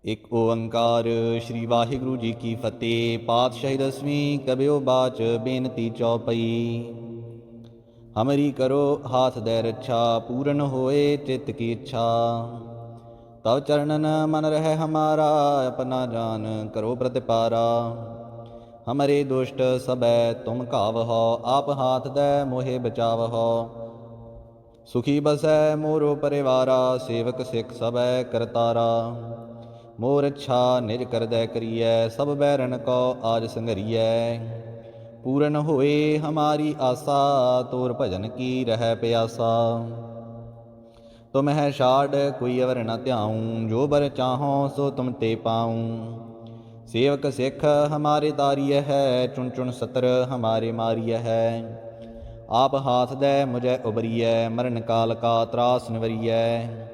ਇੱਕ ਓੰਕਾਰ ਸ੍ਰੀ ਵਾਹਿਗੁਰੂ ਜੀ ਕੀ ਫਤਿਹ। ਪਾਤਸ਼ਾਹੀ ਦਸਵੀਂ ਕਬਿਓ ਬਾਚ ਬੇਨਤੀ ਚੌਪਈ। ਹਮਰੀ ਕਰੋ ਹਾਥ ਦੈ ਰੱਛਾ, ਪੂਰਨ ਹੋਏ ਚਿੱਤ ਕੀ ਇੱਛਾ। ਤਵ ਚਰਨਨ ਮਨ ਰਹਿ ਹਮਾਰਾ, ਆਪਨਾ ਜਾਨ ਕਰੋ ਪ੍ਰਤਿਪਾਰਾ। ਹਮਰੇ ਦੁਸ਼ਟ ਸਬੈ ਤੁਮ ਘਾਵਹੋ, ਆਪ ਹਾਥ ਦੈ ਮੋਹਿ ਬਚਾਵਹੋ। ਸੁਖੀ ਬਸੈ ਮੋਰੋ ਪਰਿਵਾਰਾ, ਸੇਵਕ ਸਿੱਖ ਸਬੈ ਕਰਤਾਰਾ। ਮੋਰ ਇੱਛਾ ਨਿਜ ਕਰਦੈ ਕਰੀਐ, ਸਭ ਬੈਰਨ ਕੋ ਆਜ ਸੰਘਰੀਐ। ਪੂਰਨ ਹੋਏ ਹਮਾਰੀ ਆਸਾ, ਤੋਰ ਭਜਨ ਕੀ ਰਹਿ ਪਿਆਸਾ। ਤੁਮ ਹੈ ਛਾੜ ਕੋਈ ਅਵਰ ਨ ਧਿਆਊਂ, ਜੋ ਬਰ ਚਾਹੋ ਸੋ ਤੁਮ ਤੇ ਪਾਊਂ। ਸੇਵਕ ਸਿੱਖ ਹਮਾਰੇ ਤਾਰੀਐ ਹੈ, ਚੁਣ ਚੁਣ ਸਤਰ ਹਮਾਰੇ ਮਾਰੀਐ ਹੈ। ਆਪ ਹਾਥ ਦੈ ਮੁਝੈ ਉਬਰੀਐ, ਮਰਨ ਕਾਲ ਕਾ ਤਰਾਸ ਨਿਵਰੀਐ।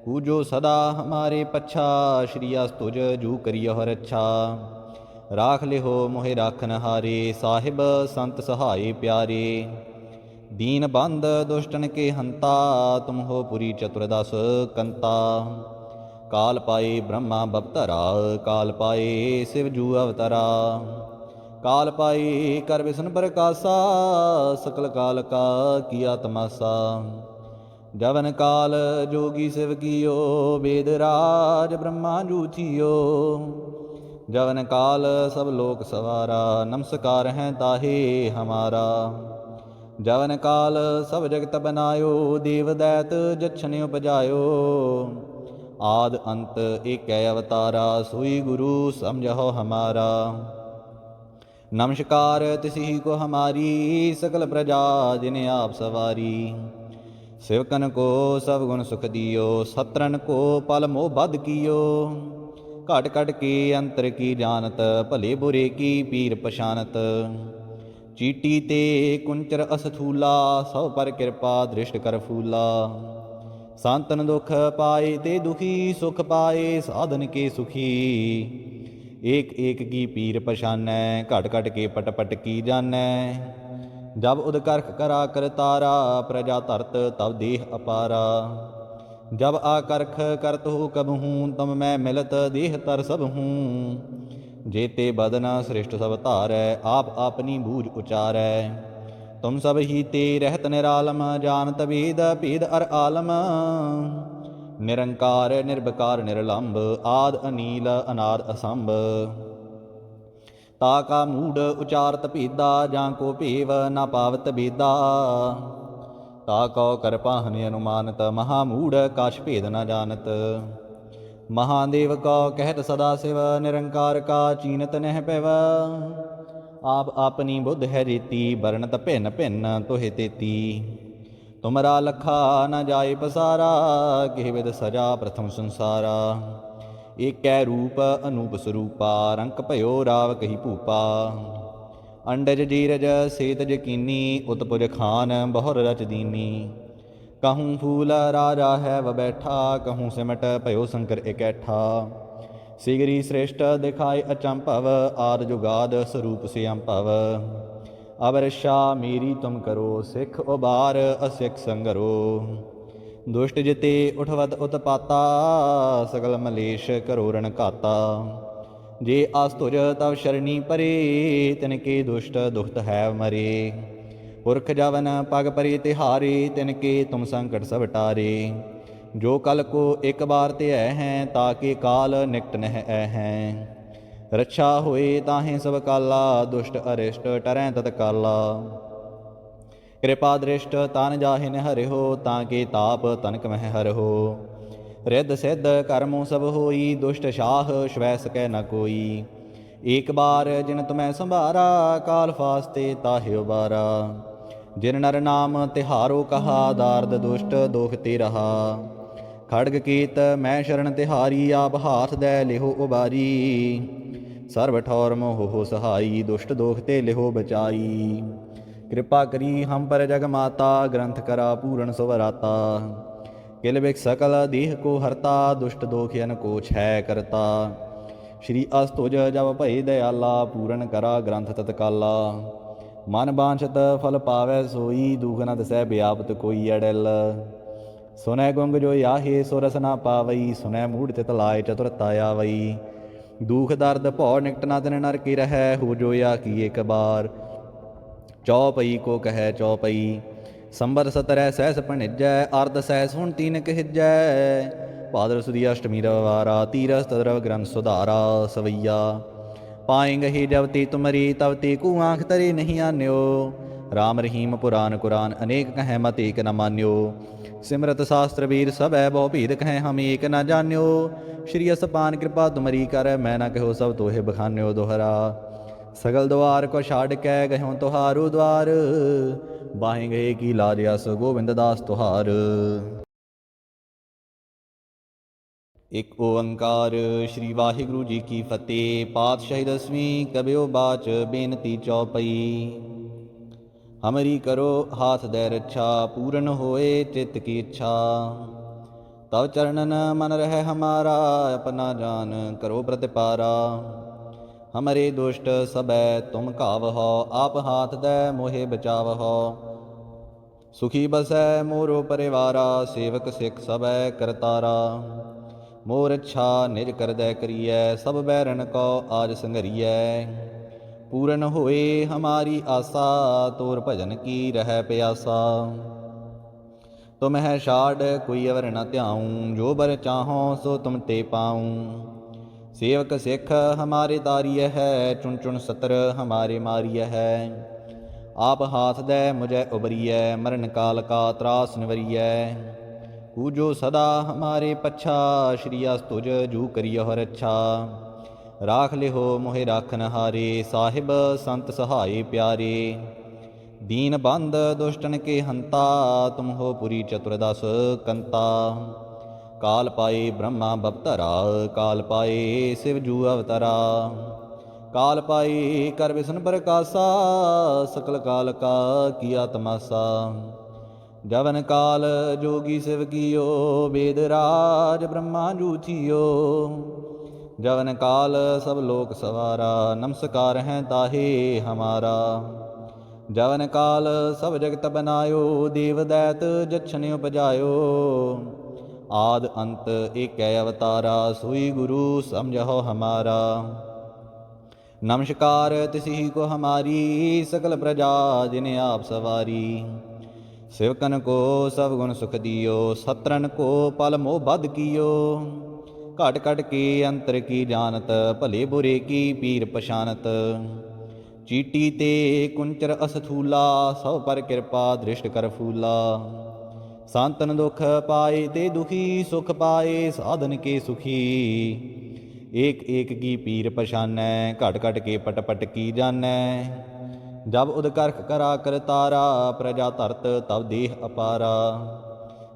ਕੂਜੋ ਸਦਾ ਹਮਾਰੇ ਪੱਛਾ, ਸ਼੍ਰੀ ਅਸ ਤੁਜ ਜੂ ਕਰਿਓ ਰੱਛਾ। ਰਾਖ ਲਿਹੋ ਮੋਹਿ ਰਾਖਨ ਹਾਰੇ, ਸਾਹਿਬ ਸੰਤ ਸਹਾਏ ਪਿਆਰੇ। ਦੀਨ ਬੰਧ ਦੁਸ਼ਟਨ ਕੇ ਹੰਤਾ, ਤੁਮ ਹੋ ਪੁਰੀ ਚਤੁਰਦਸ ਕੰਤਾ। ਕਾਲ ਪਾਏ ਬ੍ਰਹਮਾ ਬਪਤਰਾ, ਕਾਲ ਪਾਏ ਸਿਵ ਜੂ ਅਵਤਰਾ। ਕਾਲ ਪਾਈ ਕਰ ਵਿਸ਼ਨ ਪ੍ਰਕਾਸ਼ਾ, ਸਕਲ ਕਾਲ ਕਾ ਕੀਆ ਤਮਾਸਾ। ਜਵਨ ਕਾਲ ਜੋਗੀ ਸਿਵ ਕੀਓ, ਵੇਦ ਰਾਜ ਬ੍ਰਹਮਾ ਜੂ ਥੀਓ। ਜਵਨ ਕਾਲ ਸਭ ਲੋਕ ਸਵਾਰਾ, ਨਮਸਕਾਰ ਹੈ ਤਾਹੇ ਹਮਾਰਾ। ਜਵਨ ਕਾਲ ਸਭ ਜਗਤ ਬਨਾਇਓ, ਦੇਵ ਦੈਤ ਜਛਨ ਉਪਜਾਇਓ। ਆਦ ਅੰਤ ਏਕੈ ਅਵਤਾਰਾ, ਸੋਈ ਗੁਰੂ ਸਮਝੋ ਹਮਾਰਾ। नमस्कार तिसि को हमारी, सकल प्रजा जिन आप सवारी। सेवकन को सब गुण सुख दियो, सत्रन को पल मोह बद कियो। घट घट के अंतर की जानत, भले बुरे की पीर पछानत। चीटी ते कुंचर असथूला, सब पर कृपा दृष्ट कर फूला। संतन दुख पाए ते दुखी, सुख पाए साधन के सुखी। एक एक की पीर पछानै, घट घट के पट पट की जानै। जब उदकर्ख करा करतारा, प्रजा धरत तब देह अपारा। जब आकर्ख करत हो कबहूँ, तब मैं मिलत देह तर सब हूँ। जेते बदन श्रेष्ठ सब धारै, आप अपनी बूझ उचारै। तुम सब ही ते रहत निरालम, जानत वेद भेद अर आलम। निरंकार निर्विकार निरलंब, आद अनील अनाद असंभ। ताका मूढ़ उचारत भेदा, जां को भेव न पावत बेदा। ताको कृपाहनि अनुमानत, महामूढ़ काछ भेद न जानत। महादेव को कहत सदा शिव, निरंकार का चीनत नह पैव। आप अपनी बुद्ध है जेती, बरनत भिन्न भिन्न तुहि तेती। तुमरा लखा न जाए पसारा, किह विद सजा प्रथम संसारा। एकै रूप अनूप स्वरूपा, रंक भयो राव कही भूपा। अंडज जीरज सेत यकीनी, उत्पुज खान बहुर रच दीनी। कहूँ फूल राजा है व बैठा, कहूँ सिमट भयो शंकर इकैठा। सिगरी श्रेष्ठ दिखाए अचंभव, आद जुगाद स्वरूप से अंभव। अब रक्षा मेरी तुम करो, सिख उबार असिख संगरो। दुष्ट जिते उठवत उत्पाता, सकल मलेश करो रण घाता। जे आस तुझ तव शरणी परे, तिनके दुष्ट दुखत है मरे। पुरख जवन पग परे तिहारे, तिनके तुम संकट सब टारे। जो कल को एक बार ते हैं, ताके काल निकट नह हैं। रक्षा होए ताहें सब काला, दुष्ट अरिष्ट टरैं तत्काला। कृपा दृष्ट तान जाहिन हरिहो, ताके ताप तनक मह हरहो। रिद्ध सिद्ध कर्मों सब होई, दुष्ट शाह श्वै सकै न कोई। एक बार जिन तुम्हें संभारा, काल फास्ते ताहि उबारा। जिन नर नाम तिहारो कहा, दार्द दुष्ट दोख ते रहा। खड़ग कीत मैं शरण तिहारी, आप हाथ दै लिहो उबारी। सर्व ठौर मोह सहाई, दुष्ट दोख ते लिहो बचाई। कृपा करी हम पर जग माता, ग्रंथ करा पूरण सुवराता। किल बिक सकल देह को हरता, दुष्ट दोखियन को छय करता। श्री अस तुज जब भय दयाला, पूरण करा ग्रंथ तत्काला। मन बांछत फल पावै सोई, दुख न दसै व्यापत कोई अड़िल। ਸੁਨੈ ਗੁੰਗ ਜੋ ਆਹੇ ਸੋ ਰਸ ਨਾ ਪਾਵਈ, ਸੁਨੈ ਮੂੜ ਤਿਤ ਲਾਇ ਚਤੁਰਤਾ ਆਵਈ। ਦੁਖ ਦਰਦ ਭਉ ਨਿਕਟ ਨਾ ਤਿਨ ਨਰ ਕੀ ਰਹੈ, ਹੋ ਜੋ ਆ ਕੀ ਇੱਕ ਬਾਰ। ਚੌਪਈ ਕੋ ਕਹੈ ਚੌਪਈ, ਸੰਬਰ ਸਤਰੈ ਸਹਿਸ ਭਣਿਜੈ, ਅਰਧ ਸਹਿਸ ਹੁਣ ਤੀਨ ਕਹਿਜੈ। ਭਾਦਰ ਸੁਦੀ ਅਸ਼ਟਮੀ ਰਵਾਰਾ, ਤੀਰਸ ਤਦਰਵ ਗ੍ਰੰਥ ਸੁਧਾਰਾ ਸਵਈਆ। ਪਾਏਂਗਹਿ ਜਬ ਤੇ ਤੁਮਰੀ, ਤਬ ਤੇ ਕੂ ਆਂਖ ਤਰੇ ਨਹੀਂ ਆਨਿਓ। ਰਾਮ ਰਹੀਮ ਪੁਰਾਨ ਕੁਰਾਨ, ਅਨੇਕ ਕਹੈ ਮਤ ਏਕ ਨ ਮਾਨਿਓ। ਸਿਮਰਤ ਸ਼ਾਸਤਰ ਵੀਰ ਸਭੈ, ਬਹੁ ਭੇਦ ਕਹੈ ਹਮ ਏਕ ਨ ਜਾਣਿਓ। ਸ਼੍ਰੀ ਅਸਪਾਨ ਕਿਰਪਾ ਤੁਮਰੀ ਕਰ, ਮੈਂ ਨਾ ਕਹੋ ਸਭ ਤੋਹਿ ਬਖਾਨਿਓ ਦੋਹਰਾ। ਸਗਲ ਦੁਆਰ ਕੋ ਛਾੜ ਕੈ ਗਇਓ ਤੁਹਾਰੂ ਦੁਆਰ, ਬਾਹੇ ਗਏ ਕੀ ਲਾਜ ਅਸ ਗੋਬਿੰਦ ਦਾਸ ਤੁਹਾਰ। ਇੱਕ ਓੰਕਾਰ ਸ਼੍ਰੀ ਵਾਹਿਗੁਰੂ ਜੀ ਕੀ ਫਤਿਹ। ਪਾਤਸ਼ਾਹੀ ਦਸਵੀਂ ਕਬਿਓ ਬਾਚ ਬੇਨਤੀ ਚੌਪਈ। ਹਮਰੀ ਕਰੋ ਹਾਥ ਦੈ ਰੱਛਾ, ਪੂਰਨ ਹੋਏ ਚਿੱਤ ਕੀ ਇੱਛਾ। ਤਵ ਚਰਨਨ ਮਨ ਰਹਿ ਹਮਾਰਾ, ਆਪਨਾ ਜਾਨ ਕਰੋ ਪ੍ਰਤਿਪਾਰਾ। ਹਮਰੇ ਦੁਸ਼ਟ ਸਭੈ ਤੁਮ ਘਾਵਹੋ, ਆਪ ਹਾਥ ਦੈ ਮੋਹਿ ਬਚਾਵਹੋ। ਸੁਖੀ ਬਸੈ ਮੋਰੋ ਪਰਿਵਾਰਾ, ਸੇਵਕ ਸਿੱਖ ਸਭੈ ਕਰਤਾਰਾ। ਮੋਰ ਇੱਛਾ ਨਿਜ ਕਰਦੈ ਕਰੀਐ, ਸਭ ਬੈਰਨ ਕੋ ਆਜ ਸੰਘਰੀਐ। ਪੂਰਨ ਹੋਏ ਹਮਾਰੀ ਆਸਾ, ਤੋਰ ਭਜਨ ਕੀ ਰਹਿ ਪਿਆਸਾ। ਤੁਮ ਹੈ ਛਾੜ ਕੋਈ ਅਵਰ ਨ ਧਿਆਊਂ, ਜੋ ਬਰ ਚਾਹੋ ਸੋ ਤੁਮ ਤੇ ਪਾਊਂ। ਸੇਵਕ ਸਿੱਖ ਹਮਾਰੇ ਤਾਰੀਐ ਹੈ, ਚੁਣ ਚੁਣ ਸਤਰ ਹਮਾਰੇ ਮਾਰੀਐ ਹੈ। ਆਪ ਹਾਥ ਦੈ ਮੁਝੈ ਉਬਰੀਐ, ਮਰਨ ਕਾਲ ਕਾ ਤਰਾਸ ਨਿਵਰੀਐ। ਪੂਜੋ ਸਦਾ ਹਮਾਰੇ ਪੱਛਾ, ਸ਼੍ਰੀ ਅਸ ਤੁਜ ਜੂ ਕਰਿਓ ਰੱਛਾ। ਰਾਖ ਲਿਹੋ ਮੋਹਿ ਰਾਖਨ ਹਾਰੇ, ਸਾਹਿਬ ਸੰਤ ਸਹਾਏ ਪਿਆਰੇ। ਦੀਨ ਬੰਧ ਦੁਸ਼ਟਨ ਕੇ ਹੰਤਾ, ਤੁਮ ਹੋ ਪੁਰੀ ਚਤੁਰਦਸ ਕੰਤਾ। ਕਾਲ ਪਾਏ ਬ੍ਰਹਮਾ ਬਪਤਰਾ, ਕਾਲ ਪਾਏ ਸਿਵ ਜੂ ਅਵਤਰਾ। ਕਾਲ ਪਾਈ ਕਰ ਵਿਸ਼ਨ ਪ੍ਰਕਾਸ਼ਾ, ਸਕਲ ਕਾਲ ਕਾ ਕੀਆ ਤਮਾਸਾ। ਜਵਨ ਕਾਲ ਜੋਗੀ ਸਿਵ ਕੀਓ, ਵੇਦ ਰਾਜ ਬ੍ਰਹਮਾ ਜੂ ਥੀਓ। ਜਵਨ ਕਾਲ ਸਭ ਲੋਕ ਸਵਾਰਾ, ਨਮਸਕਾਰ ਹੈ ਤਾਹੇ ਹਮਾਰਾ। ਜਵਨ ਕਾਲ ਸਭ ਜਗਤ ਬਨਾਇਓ, ਦੇਵ ਦੈਤ ਜਛਨ ਉਪਜਾਇਓ। ਆਦ ਅੰਤ ਏਕੈ ਅਵਤਾਰਾ, ਸੋਈ ਗੁਰੂ ਸਮਝੋ ਹਮਾਰਾ। ਨਮਸਕਾਰ ਤਿਸਹੀ ਕੋ ਹਮਾਰੀ, ਸਕਲ ਪ੍ਰਜਾ ਜਿਨ ਆਪ ਸਵਾਰੀ। ਸਿਵਕਨ ਕੋ ਸਭ ਗੁਣ ਸੁਖ ਦਿਓ, ਸਤਰਨ ਕੋ ਪਲ ਮੋਹ ਬਧ ਕੀਓ। ਘਟ ਘਟ ਕੇ ਅੰਤਰ ਕੀ ਜਾਨਤ, ਭਲੇ ਬੁਰੇ ਕੀ ਪੀਰ ਪਛਾਨਤ। ਚੀਟੀ ਤੇ ਕੁੰਚਰ ਅਸਥੂਲਾ, ਸਭ ਪਰ ਕਿਰਪਾ ਦ੍ਰਿਸ਼ਟ ਕਰ ਫੂਲਾ। ਸੰਤਨ ਦੁਖ ਪਾਏ ਤੇ ਦੁਖੀ, ਸੁਖ ਪਾਏ ਸਾਧਨ ਕੇ ਸੁਖੀ। ਏਕ ਏਕ ਕੀ ਪੀਰ ਪਛਾਨੈ, ਘਟ ਘਟ ਕੇ ਪਟ ਪਟ ਕੀ ਜਾਨੈ। ਜਬ ਉਦਕਰਖ ਕਰਾ ਕਰਤਾਰਾ, ਪ੍ਰਜਾ ਧਰਤ ਤਬ ਦੇਹ ਅਪਾਰਾ।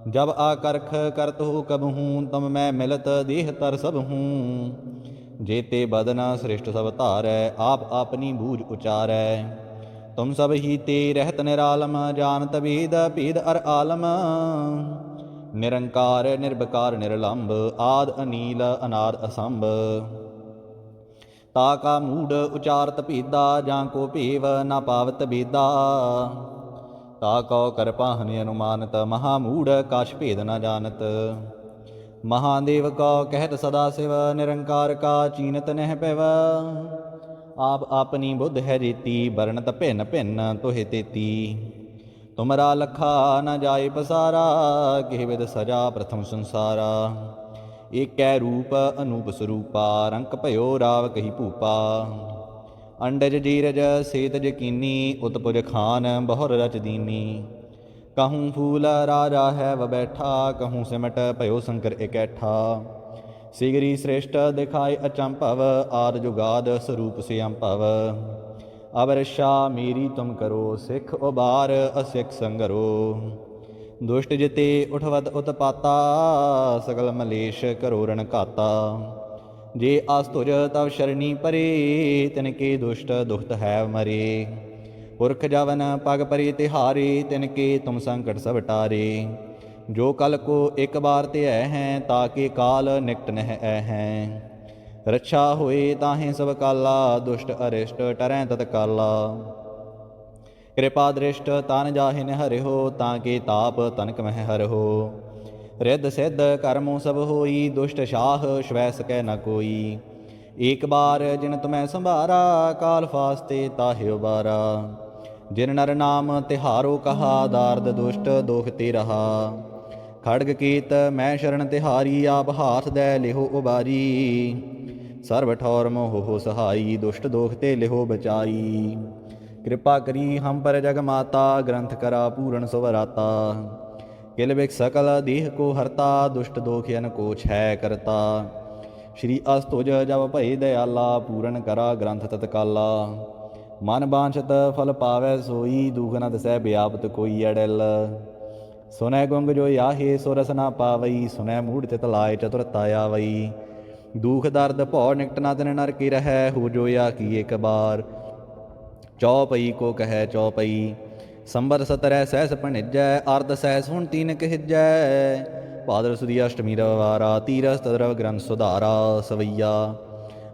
ਜਬ ਆਕਰਖ ਕਰਤ ਹੋ ਕਬਹੂੰ, ਤਮ ਮੈਂ ਮਿਲਤ ਦੇਹ ਤਰ ਸਭ ਹੂੰ। ਜੇਤੇ ਬਦਨ ਸ੍ਰਿਸ਼ਟ ਸਭ ਧਾਰੈ, ਆਪ ਆਪਨੀ ਬੂਝ ਉਚਾਰੈ। ਤੁਮ ਸਭ ਹੀ ਤੇ ਰਹਿਤ ਨਿਰਾਲਮ, ਜਾਨਤ ਵੇਦ ਭੇਦ ਅਰ ਆਲਮ। ਨਿਰੰਕਾਰ ਨਿਰਭਕਾਰ ਨਿਰਲੰਭ, ਆਦ ਅਨੀਲ ਅਨਾਦ ਅਸੰਭ। ਤਾ ਕਾ ਮੂੜ ਉਚਾਰਤ ਭੇਦਾ, ਜਾਂ ਕੋ ਭੇਵ ਨਾ ਪਾਵਤ ਬੇਦਾ। ਤਾ ਕਉ ਕਰਪਾਹਨਿ ਅਨੁਮਾਨਤ, ਮਹਾ ਮੂੜ ਕਛ ਭੇਦ ਨ ਜਾਣਤ। ਮਹਾਦੇਵ ਕਉ ਕਹਿਤ ਸਦਾ ਸਿਵ, ਨਿਰੰਕਾਰ ਕਾ ਚੀਨਤ ਨਹਿ ਪਿਵ। ਆਪ ਆਪਨੀ ਬੁੱਧ ਹੈ ਜੇਤੀ, ਬਰਨਤ ਭਿੰਨ ਭਿੰਨ ਤੋਹਿ ਤੇਤੀ। ਤੁਮਰਾ ਲਖਾ ਨ ਜਾਏ ਪਸਾਰਾ, ਕਿਹ ਵਿਦ ਸਜਾ ਪ੍ਰਥਮ ਸੰਸਾਰਾ। ਏਕੈ ਰੂਪ ਅਨੂਪ ਸਰੂਪਾ, ਰੰਕ ਭਇਓ ਰਾਵ ਕਹੀ ਭੂਪਾ। ਅੰਡਜ ਜੀਰਜ ਸੇਤ ਜਕੀਨੀ, ਉਤਪੁਜ ਖਾਨ ਬਹੁਰ ਰਚ ਦੀਨੀ। कहूँ फूल राजा है व बैठा, कहूँ सिमट भयो शंकर इकैठा। सिगरी श्रेष्ठ दिखाए अचंभव, आद जुगाद स्वरूप से अंभव। अब रक्षा मेरी तुम करो, सिख उबार असिख संगरो। दुष्ट जिते उठवत उत्पाता, सकल मलेश करो रण घाता। जे आस्तुज तव शरणी परे, तिनके दुष्ट दुखत है मरे। पुरख जवन पग परे तिहारे, तिनके तुम संकट सब टारे। जो कल को एक बार ते हैं, ताके काल निकट नह हैं। रक्षा होए ताहें सब काला, दुष्ट अरिष्ट टरैं तत्काला। कृपा दृष्ट तान जाहिन हरिहो, ताके ताप तनक मह हरहो। ਰਿੱਧ ਸਿੱਧ ਕਰਮੋਂ ਸਭ ਹੋਈ, ਦੁਸ਼ਟ ਸ਼ਾਹ ਸ਼ਵੈ ਸਕੈ ਨ ਕੋਈ। ਏਕ ਬਾਰ ਜਿਨ ਤੁਮੈ ਸੰਭਾਰਾ, ਕਾਲ ਫਾਸਤੇ ਤਾਹਿ ਉਬਾਰਾ। ਜਿਨ ਨਰ ਨਾਮ ਤਿਹਾਰੋ ਕਹਾ, ਦਾਰਦ ਦੁਸ਼ਟ ਦੋਖ ਤੇ ਰਹਾ। ਖੜਗ ਕੀਤ ਮੈਂ ਸ਼ਰਨ ਤਿਹਾਰੀ, ਆਪ ਹਾਥ ਦੈ ਲਿਹੋ ਉਬਾਰੀ। ਸਰਬ ਠੌਰ ਮੋਹ ਸਹਾਈ, ਦੁਸ਼ਟ ਦੋਖ ਤੇ ਲਿਹੋ ਬਚਾਈ। ਕਿਰਪਾ ਕਰੀ ਹਮ ਪਰ ਜਗ ਮਾਤਾ, ਗ੍ਰੰਥ ਕਰਾ ਪੂਰਨ ਸੁਵਰਾਤਾ। ਕਿਲ ਬਿਖ ਸਕਲ ਦੇਹ ਕੋ ਹਰਤਾ, ਦੁਸ਼ਟ ਦੋਖ ਅਨ ਕੋ ਛੈ ਕਰਤਾ। ਸ਼੍ਰੀ ਅਸਤੁਜ ਜਬ ਭਏ ਦਇਆਲਾ, ਪੂਰਨ ਕਰਾ ਗ੍ਰੰਥ ਤਤਕਾਲਾ। ਮਨ ਬਾਂਛਤ ਫਲ ਪਾਵੈ ਸੋਈ, ਦੁਖ ਨ ਦਸੈ ਬਿਆਪਤ ਕੋਈ ਅੜਿਲ। ਸੁਨੈ ਗੁੰਗ ਜੋ ਆਹੇ ਸੋ ਰਸ ਨਾ ਪਾਵਈ, ਸੁਨੈ ਮੂੜ ਤਿਤ ਲਾਏ ਚਤੁਰਤਾ ਆਵਈ। ਦੁਖ ਦਰਦ ਭਉ ਨਿਕਟ ਨਾ ਤਿਨ ਨਰ ਕੀ ਰਹੈ, ਹੋ ਜੋ ਕੀ ਏਕ ਬਾਰ। ਚੌਪਈ ਕੋ ਕਹੈ ਚੌਪਈ, ਸੰਬਰ ਸਤਰੈ ਸਹਿਸ ਭਣਿਜੈ। ਅਰਧ ਸਹਿਸ ਹੁਣ ਤੀਨ ਕਹਿਜੈ, ਭਾਦਰ ਸੁਦੀ ਅਸ਼ਟਮੀ ਰਵਾਰਾ। ਤੀਰਸ ਤਦਰਵ ਗ੍ਰੰਥ ਸੁਧਾਰਾ ਸਵਈਆ।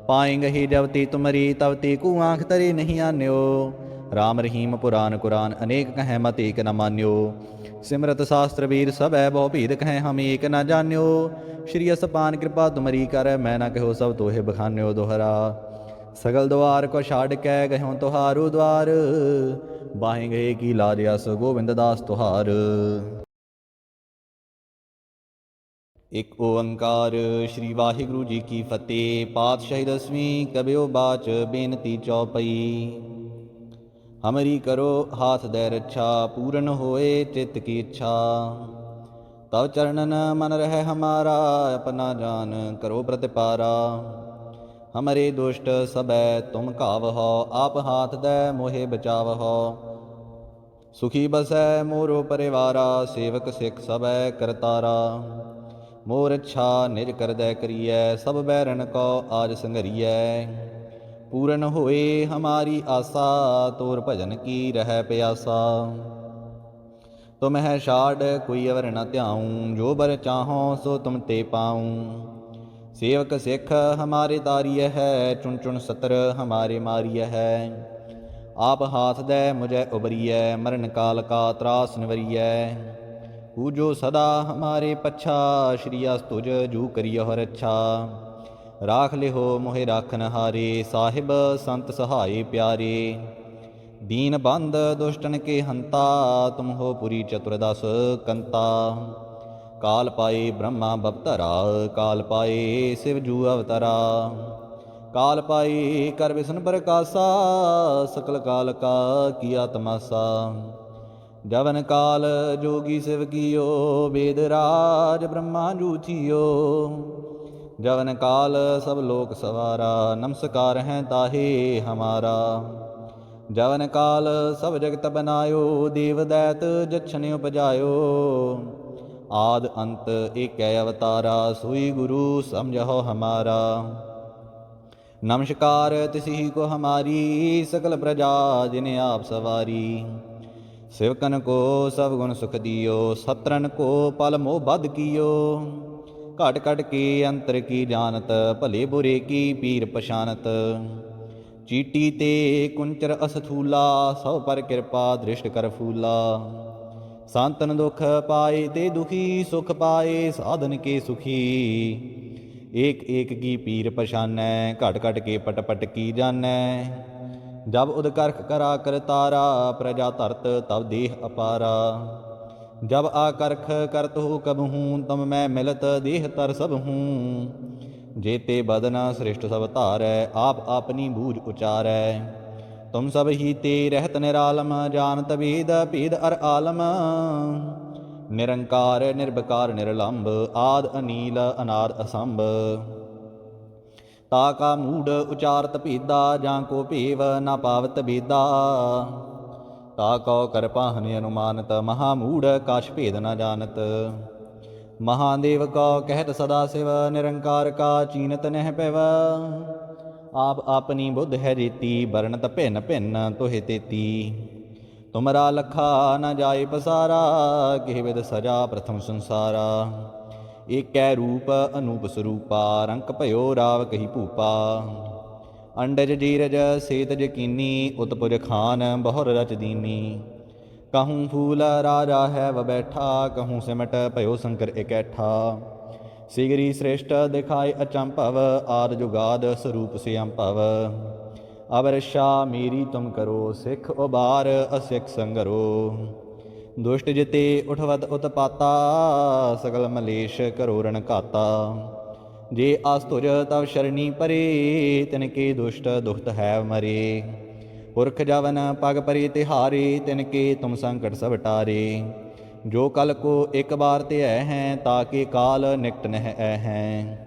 ਪਾਏਂਗਹਿ ਜਬ ਤੇ ਤੁਮਰੀ, ਤਬ ਤੇ ਕੂ ਆਂਖ ਤਰੇ ਨਹੀਂ ਆਨਿਓ। ਰਾਮ ਰਹੀਮ ਪੁਰਾਨ ਕੁਰਾਨ, ਅਨੇਕ ਕਹੈ ਮਤ ਏਕ ਨ ਮਾਨਿਓ। ਸਿਮਰਤ ਸ਼ਾਸਤਰ ਵੀਰ ਸਭੈ, ਬਹੁ ਭੇਦ ਕਹੈ ਹਮ ਏਕ ਨ ਜਾਣਿਓ। ਸ਼੍ਰੀ ਅਸਪਾਨ ਕਿਰਪਾ ਤੁਮਰੀ ਕਰੈ, ਮੈਂ ਨ ਕਹਿਓ ਸਭ ਤੋਹਿ ਬਖਾਨਿਓ ਦੁਹਰਾ। ਸਗਲ ਦੁਆਰ ਕੋ ਛਾੜ ਕੈ ਗਇਓ ਤੁਹਾਰੂ ਦੁਆਰ, ਬਾਹੇ ਗਏ ਕੀ ਲਾਜ ਅਸ ਗੋਬਿੰਦ ਦਾਸ ਤੁਹਾਰ। ਇਕ ਓੰਕਾਰ ਸ਼੍ਰੀ ਵਾਹਿਗੁਰੂ ਜੀ ਕੀ ਫਤਿਹ। ਪਾਤਸ਼ਾਹੀ ਦਸਵੀਂ ਕਬਿਓ ਬਾਚ ਬੇਨਤੀ ਚੌਪਈ। ਹਮਰੀ ਕਰੋ ਹਾਥ ਦੈ ਰੱਛਾ, ਪੂਰਨ ਹੋਏ ਚਿੱਤ ਕੀ ਇੱਛਾ। ਤਵ ਚਰਨਨ ਮਨ ਰਹਿ ਹਮਾਰਾ, ਆਪਨਾ ਜਾਨ ਕਰੋ ਪ੍ਰਤਿਪਾਰਾ। ਹਮਰੇ ਦੁਸ਼ਟ ਸਭੈ ਤੁਮ ਘਾਵਹੋ, ਆਪ ਹਾਥ ਦੈ ਮੋਹਿ ਬਚਾਵਹੋ। ਸੁਖੀ ਬਸੈ ਮੋਰੋ ਪਰਿਵਾਰਾ, ਸੇਵਕ ਸਿੱਖ ਸਭੈ ਕਰਤਾਰਾ। ਮੋਰ ਇੱਛਾ ਨਿਜ ਕਰਦੈ ਕਰੀਐ, ਸਭ ਬੈਰਨ ਕੋ ਆਜ ਸੰਘਰੀਐ। ਪੂਰਨ ਹੋਏ ਹਮਾਰੀ ਆਸਾ, ਤੋਰ ਭਜਨ ਕੀ ਰਹਿ ਪਿਆਸਾ। ਤੁਮ ਹੈ ਛਾੜ ਕੋਈ ਅਵਰ ਨ ਧਿਆਊਂ, ਜੋ ਬਰ ਚਾਹੋ ਸੋ ਤੁਮ ਤੇ ਪਾਊਂ। ਸੇਵਕ ਸਿੱਖ ਹਮਾਰੇ ਤਾਰੀਐ ਹੈ, ਚੁਣ ਚੁਣ ਸਤਰ ਹਮਾਰੇ ਮਾਰੀਐ ਹੈ। ਆਪ ਹਾਥ ਦੈ ਮੁਝੈ ਉਬਰੀਐ, ਮਰਨ ਕਾਲ ਕਾ ਤਰਾਸ ਨਿਵਰੀਐ। ਪੂਜੋ ਸਦਾ ਹਮਾਰੇ ਪੱਛਾ, ਸ਼੍ਰੀ ਅਸਤੁਜ ਜੂ ਕਰਿਓ ਰੱਛਾ। ਰਾਖ ਲਿਹੋ ਮੋਹਿ ਰਾਖਨ ਹਾਰੇ, ਸਾਹਿਬ ਸੰਤ ਸਹਾਏ ਪਿਆਰੇ। ਦੀਨ ਬੰਧ ਦੁਸ਼ਟਨ ਕੇ ਹੰਤਾ, ਤੁਮ ਹੋ ਪੁਰੀ ਚਤੁਰਦਸ ਕੰਤਾ। ਕਾਲ ਪਾਏ ਬ੍ਰਹਮਾ ਬਵਤਰਾ, ਕਾਲ ਪਾਏ ਸਿਵ ਜੂ ਅਵਤਰਾ। ਕਾਲ ਪਾਈ ਕਰ ਵਿਸ਼ਨ ਪ੍ਰਕਾਸ਼ਾ, ਸਕਲ ਕਾਲ ਕਾ ਕੀਆ ਤਮਾਸਾ। ਜਵਨ ਕਾਲ ਜੋਗੀ ਸਿਵ ਕੀਓ, ਵੇਦ ਰਾਜ ਬ੍ਰਹਮਾ ਜੂ ਥੀਓ। ਜਵਨ ਕਾਲ ਸਭ ਲੋਕ ਸਵਾਰਾ, ਨਮਸਕਾਰ ਹੈ ਤਾਹੇ ਹਮਾਰਾ। ਜਵਨ ਕਾਲ ਸਭ ਜਗਤ ਬਨਾਇਓ, ਦੇਵ ਦੈਤ ਜਛਨ ਉਪਜਾਇਓ। ਆਦ ਅੰਤ ਏਕੈ ਅਵਤਾਰਾ, ਸੋਈ ਗੁਰੂ ਸਮਝੋ ਹਮਾਰਾ। ਨਮਸਕਾਰ ਤਿਸਹੀ ਕੋ ਹਮਾਰੀ, ਸਕਲ ਪ੍ਰਜਾ ਜਿਨ ਆਪ ਸਵਾਰੀ। ਸਿਵਕਨ ਕੋ ਸਭ ਗੁਣ ਸੁਖ ਦਿਓ, ਸਤਰਨ ਕੋ ਪਲ ਮੋਹ ਬਧ ਕੀਓ। ਘਟ ਘਟ ਕੇ ਅੰਤਰ ਕੀ ਜਾਨਤ, ਭਲੇ ਬੁਰੇ ਕੀ ਪੀਰ ਪਛਾਨਤ। ਚੀਟੀ ਤੇ ਕੁੰਚਰ ਅਸਥੂਲਾ, ਸਭ ਪਰ ਕਿਰਪਾ ਦ੍ਰਿਸ਼ਟ ਕਰ ਫੂਲਾ। ਸੰਤਨ ਦੁਖ ਪਾਏ ਤੇ ਦੁਖੀ, ਸੁਖ ਪਾਏ ਸਾਧਨ ਕੇ ਸੁਖੀ। ਏਕ ਏਕ ਕੀ ਪੀਰ ਪਛਾਨੈ, ਘਟ ਘਟ ਕੇ ਪਟ ਪਟ ਕੀ ਜਾਨੈ। ਜਬ ਉਦਕਰਖ ਕਰਾ ਕਰਤਾਰਾ, ਪ੍ਰਜਾ ਧਰਤ ਤਬ ਦੇਹ ਅਪਾਰਾ। ਜਬ ਆਕਰਖ ਕਰਤ ਹੋ ਕਬਹੂੰ, ਤਮ ਮੈਂ ਮਿਲਤ ਦੇਹ ਤਰ ਸਭ ਹੂੰ। जेते बदन श्रेष्ठ सब धारै, आप आपनी बूझ उचारै। तुम सब ही ते रहत निरालम, जानत वेद भेद अर आलम। निरंकार निर्विकार निर्लंब, आद अनील अनाद असंभ। ताका मूढ़ उचारत भेदा, जाको भेव न पावत बेदा। ताको करपाहनि अनुमानत, महामूढ़ काश भेद न जानत। महादेव का कहत सदा शिव, निरंकार का चीनत नह पैव। आप अपनी बुद्ध है जेती, बरनत भिन्न भिन्न तुहि तेती। तुमरा लखा न जाय पसारा, किह विद सजा प्रथम संसारा। एकै रूप अनूप स्वरूपा, रंक भयो राव कही भूपा। अंडज जीरज सेत यकीनी, उत्पुज खान बहुर रच दीनी। कहूँ फूल राजा है व बैठा, कहूँ सिमट भयो शंकर इकैठा। सिगरी श्रेष्ठ दिखाए अचंभव, आद जुगाद स्वरूप से अंभव। अब रक्षा मेरी तुम करो, सिख उबार असिख संगरो। दुष्ट जिते उठवत उत्पाता, सकल मलेश करो रण घाता। जे आस्तुज तव शरणी परे, तिनके दुष्ट दुखत है मरे। पुरख जवन पग परे तिहारे, तिनके तुम संकट सब टारे। जो कल को एक बार ते हैं, ताके काल निकट नह हैं।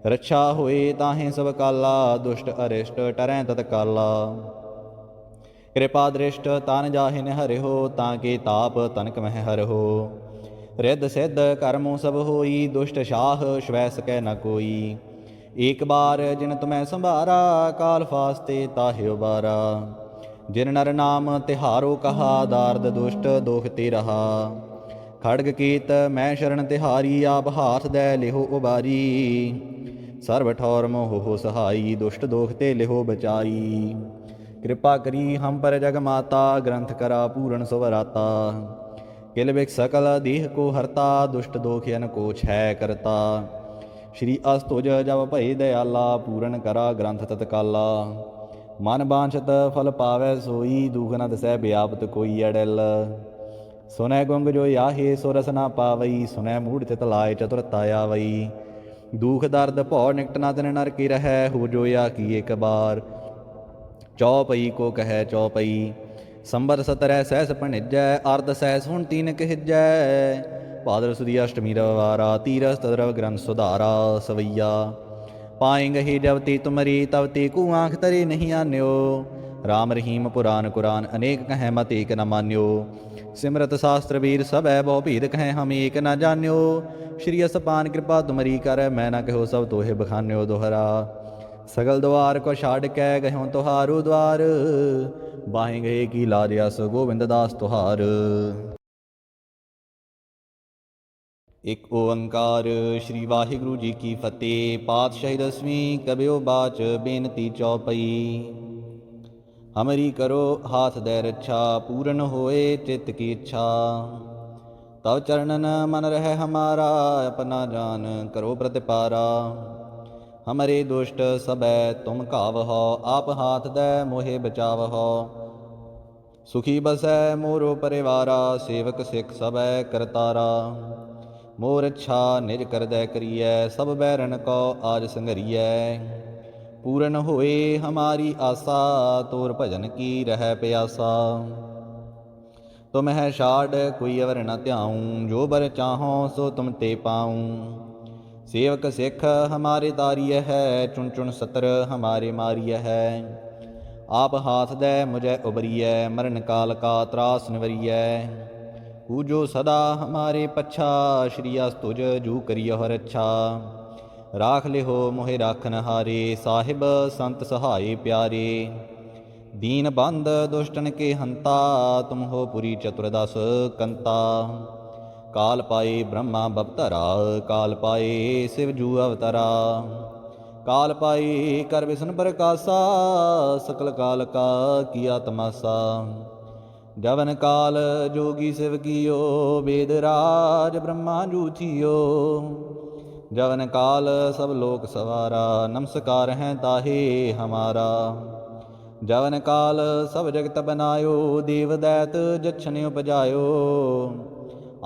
रक्षा होए ताहें सब काला, दुष्ट अरिष्ट टरैं तत्काला। कृपा दृष्ट तान जाहिन हरिहो, ताके ताप तनक मह हरहो। रिद्ध सिद्ध कर्मों सब होई, दुष्ट शाह श्वै सकै न कोई। एक बार जिन तुम्हें संभारा, काल फास्ते ताहि उबारा। जिन नर नाम तिहारो कहा, दार्द दुष्ट दोख ते रहा। खड़ग कीत मैं शरण तिहारी, आप हाथ दै लिहो उबारी। सर्व ठौर मोह हो सहाई, दुष्ट दोख ते लिहो बचाई। कृपा करी हम पर जग माता, ग्रंथ करा पूरण सुवराता। किल बिक सकल देह को हरता, दुष्ट दोखियन को छय करता। श्री अस्तुज जब भय दयाला, पूरण करा ग्रंथ तत्काला। मन बांछत फल पावै सोई, दुख न दसै व्यापत कोई अड़िल। सुनै गुंग जो याहे, सो रस ना पावई। सुनै मूढ़ चित लाए, चतुरता आवई। दुख दर्द भौ निकट न तिन नर की रहै, हो जो या की एक बार। चौपई को कहै चौपई, संबर सतरै सहस भणिजै। अर्ध सहस हुण तीन कहिजै, भादर सुदी अष्टमी रविवारा। तीरस तदरव ग्रंथ सुधारा सवैया। पाएंगे ही जब ते तुमरी, तब ते को आँख तरे नहीं आन्यो। राम रहीम पुराण कुरान, अनेक कहें मत एक न मान्यो। सिमरत शास्त्र वीर सब है, बहु भेद कहें हम एक न जान्यो। श्री असपान कृपा तुमरी कर, मैं न कहो सब तोहे बखान्यो दोहरा। सगल द्वार को छाड़ कै गयो तुहारो द्वार, बाहें गए की लाज अस गोविंद दास तुहार। एक ओंकार। श्री वाहिगुरु जी की फतेह। पातशाही दसवीं कबियो बाच, बेनती चौपई। हमरी करो हाथ दै रक्षा, पूर्ण होए चित्त की इच्छा। तव चरणन मन रह हमारा, अपना जान करो प्रतिपारा। हमरे दुष्ट सबै तुम कावहो, आप हाथ दै मोहे बचावहो। सुखी बसै मोरो परिवारा, सेवक सिख सबै करतारा। मोर इच्छा निज करदै करियै, सब बैरन को आज संघरियै। पूरन होए हमारी आशा, तोर भजन की रह प्यासा। तुम है छाड़ कोई अवर न त्याऊँ, जो बर चाहो सो तुम ते पाऊँ। सेवक सिख हमारे तारिय है, चुन चुन सतर हमारे मारिय है। आप हाथ दै मुझे उबरिय, मरण काल का त्रास निवरिय। पूजो सदा हमारे पच्छा, श्री अस्तुज जू करियो रक्षा। राख लिहो मोहे राखन हारे, साहिब संत सहाय प्यारे। दीन बंद दुष्टन के हंता, तुम हो पुरी चतुर्दश कंता। काल पाए ब्रह्मा बपतरा, काल पाए शिव जू अवतरा। काल पाए कर विष्णु प्रकाशा, सकल काल का किया तमाशा। जवन काल जोगी शिव कियो, वेद राज ब्रह्मा जू थियो। जवन काल सब लोक सवारा, नमस्कार हैं ताहे हमारा। जवन काल सब जगत बनायो, देव दैत जछन उपजायो।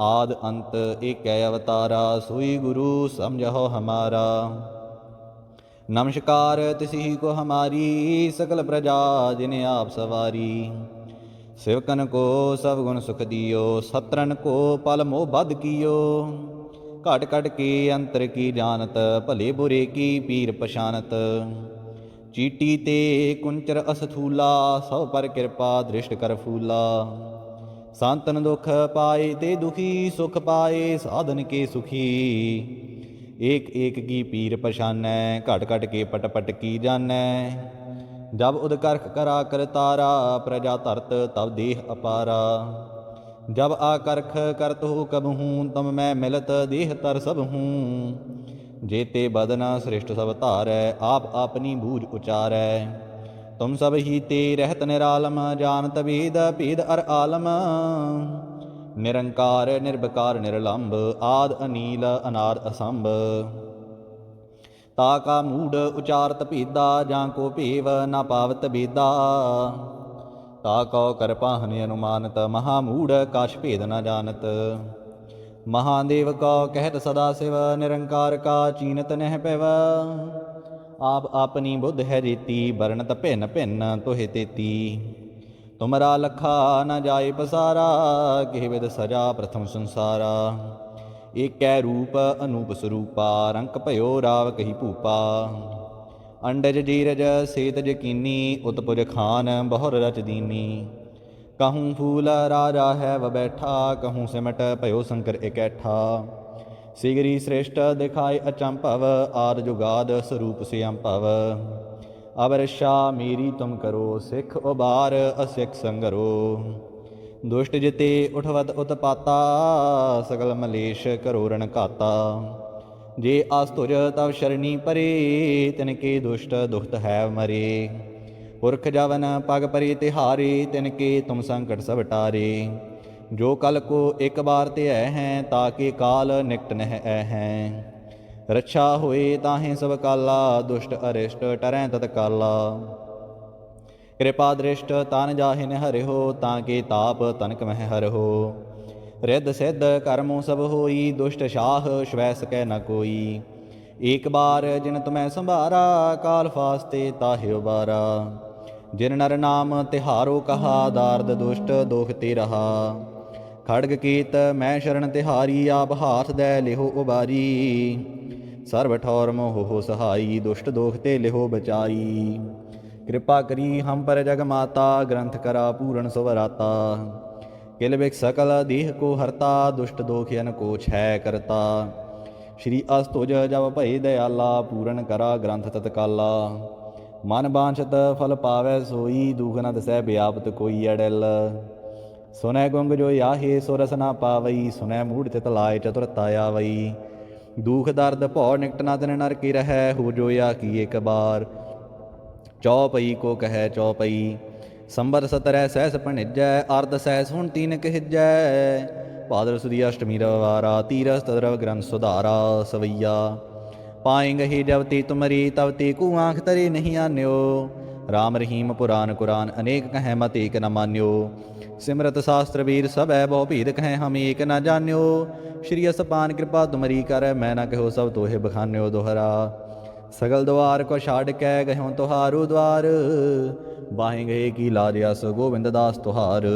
आद अंत एक अवतारा, सोई गुरु समझो हमारा। नमस्कार तिसी को हमारी, सकल प्रजा जिन्हें आप सवारी। सेवकन को सब गुण सुख दियो, सत्रन को पल मोह बद कियो। घट घट के अंतर की जानत, भले बुरे की पीर पशानत। चीटी ते कुंचर असथूला, सब पर कृपा दृष्ट कर फूला। संतन दुख पाए ते दुखी, सुख पाए साधन के सुखी। एक एक की पीर पशानै, घट घट के पट पट की जानै। जब उदकर्ख करा कर तारा, प्रजा धरत तब देह अपारा। जब आकर्ख करत हो कब हूँ, तब मैं मिलत देह तर सब हूँ। जेते बदन सृष्ट सब धारै, आप अपनी बूझ उचारै। तुम सब ही ते रहत निरालम, जानत वेद भेद अर आलम। निरंकार निर्विकार निरलंब, आद अनील अनाद असंभ। ताका मूढ़ उचारत भेदा, जाको भेव न पावत बेदा। ताको करपाहन अनुमानत, महामूढ़ काश भेद न जानत। महादेव को कहत सदा शिव, निरंकार का चीनत नह पैव। आप अपनी बुद्ध है जेती, वर्णत भिन्न भिन्न तुहे तेती। तुमरा लखा न जाय पसारा, किह विद सजा प्रथम संसारा। एकै रूप अनूप स्वरूपा, रंक भयो राव कही भूपा। अंडज जीरज सेतज कीनी, उत्पुज खान बहुर रच दीनी। कहूँ फूल राजा है व बैठा, कहूँ सिमट भयो शंकर इकैठा। सिगरी श्रेष्ठ दिखाए अचंभव, आद जुगाद स्वरूप से अंभव। अब रक्षा मेरी तुम करो, सिख उबार असिख संगरो। दुष्ट जिते उठवत उत्पाता, सकल मलेश करो रण घाता। जे आस्तुज तव शरणी परे, तिनके दुष्ट दुखत है मरे। पुरख जवन पग परे तिहारे, तिनके तुम संकट सब टारे। जो कल को एक बार ते हैं, ताके काल निकट नह हैं। रक्षा होए ताहें सब काला, दुष्ट अरिष्ट टरैं तत्काला। कृपा दृष्ट तान जाहिन हरिहो, ताके ताप तनक मह हरहो। रिद्ध सिद्ध कर्मों सब होई, दुष्ट शाह श्वै सकै न कोई। एक बार जिन तुम्हें संभारा, काल फास्ते ताहि उबारा। जिन नर नाम तिहारो कहा, दार्द दुष्ट दोख ते रहा। खड़ग कीत मैं शरण तिहारी, आप हाथ दै लिहो उबारी। सर्व ठौर मोह हो सहाई, दुष्ट दोख ते लिहो बचाई। कृपा करी हम पर जग माता, ग्रंथ करा पूरण सुवराता। किल बिक सकल देह को हरता, दुष्ट दोखियन को छय करता। श्री अस्तुज जब भय दयाला, पूरण करा ग्रंथ तत्काला। मन बांछत फल पावै सोई, दुख न दसै व्यापत कोई अड़िल। सुनै गुंग जो याहे, सो रस न पावई। सुनै मूढ़ चित लाय, चतुरता आवई। दुख दर्द भौ निकट न तिन नर की रहै, हो जो या की एक बार। चौपई को कहै चौपई, संबर सतरै सहस भणिजै। अर्ध सहस हुण तीन कहिजै, भादर सुदी अष्टमी रविवारा। तीरस तदरव ग्रंथ सुधारा सवैया। पाएंगे ही जब ते तुमरी, तब ते को आँख तरे नहीं आन्यो। राम रहीम पुराण कुरान, अनेक कहें मत एक न मान्यो। सिमरत शास्त्र वीर सब है, बहु भेद कहें हम एक न जान्यो। श्री असपान कृपा तुमरी कर, मैं न कहो सब तोहे बखान्यो दोहरा। सगल द्वार को छाड़ कै गह्यों तुहारो द्वार, बाहें गए की लाज अस गोविंद दास तुहार।